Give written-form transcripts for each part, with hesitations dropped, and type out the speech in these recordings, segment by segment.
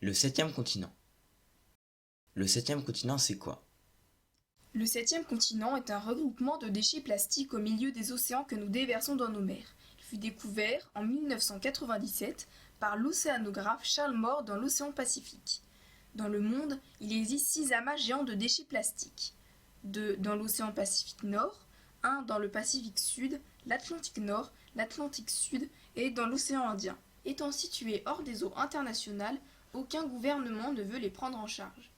Le septième continent. Le septième continent, c'est quoi? Le septième continent est un regroupement de déchets plastiques au milieu des océans que nous déversons dans nos mers. Il fut découvert en 1997 par l'océanographe Charles Moore dans l'océan Pacifique. Dans le monde, il existe 6 amas géants de déchets plastiques. 2 dans l'océan Pacifique Nord, 1 dans le Pacifique Sud, l'Atlantique Nord, l'Atlantique Sud et dans l'océan Indien. Étant situés hors des eaux internationales, aucun gouvernement ne veut les prendre en charge.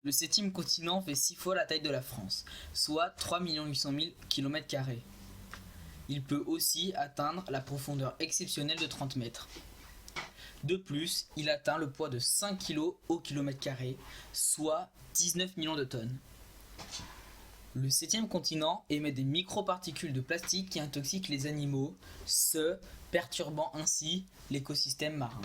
Le septième continent fait 6 fois la taille de la France, soit 3 800 000 km². Il peut aussi atteindre la profondeur exceptionnelle de 30 mètres. De plus, il atteint le poids de 5 kg au km², soit 19 millions de tonnes. Le septième continent émet des microparticules de plastique qui intoxiquent les animaux, perturbant ainsi l'écosystème marin.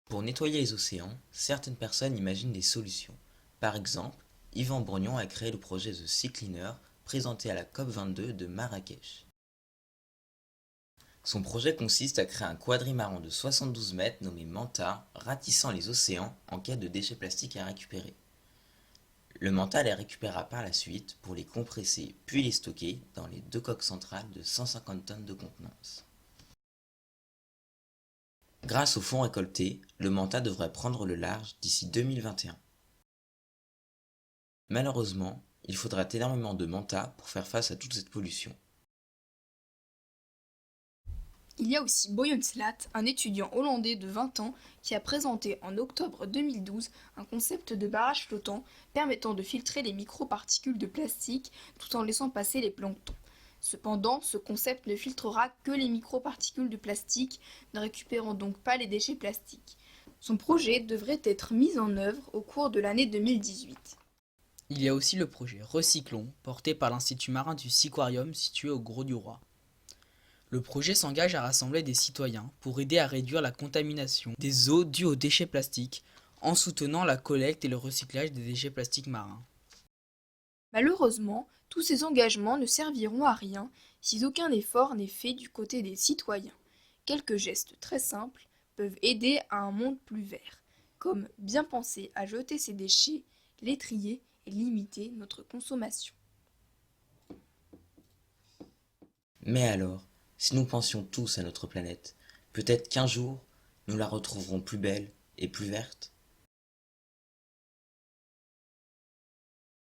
Pour nettoyer les océans, certaines personnes imaginent des solutions. Par exemple, Yvan Brognon a créé le projet The Sea Cleaner, présenté à la COP22 de Marrakech. Son projet consiste à créer un quadrimaran de 72 mètres nommé Manta, ratissant les océans en cas de déchets plastiques à récupérer. Le Manta les récupérera par la suite pour les compresser puis les stocker dans les 2 coques centrales de 150 tonnes de contenance. Grâce aux fonds récoltés, le Manta devrait prendre le large d'ici 2021. Malheureusement, il faudra énormément de Manta pour faire face à toute cette pollution. Il y a aussi Boyan Slat, un étudiant hollandais de 20 ans qui a présenté en octobre 2012 un concept de barrage flottant permettant de filtrer les microparticules de plastique tout en laissant passer les planctons. Cependant, ce concept ne filtrera que les microparticules de plastique, ne récupérant donc pas les déchets plastiques. Son projet devrait être mis en œuvre au cours de l'année 2018. Il y a aussi le projet Recyclons, porté par l'Institut marin du Seaquarium situé au Grau-du-Roi. Le projet s'engage à rassembler des citoyens pour aider à réduire la contamination des eaux dues aux déchets plastiques en soutenant la collecte et le recyclage des déchets plastiques marins. Malheureusement, tous ces engagements ne serviront à rien si aucun effort n'est fait du côté des citoyens. Quelques gestes très simples peuvent aider à un monde plus vert, comme bien penser à jeter ses déchets, les trier et limiter notre consommation. Mais alors, si nous pensions tous à notre planète, peut-être qu'un jour, nous la retrouverons plus belle et plus verte?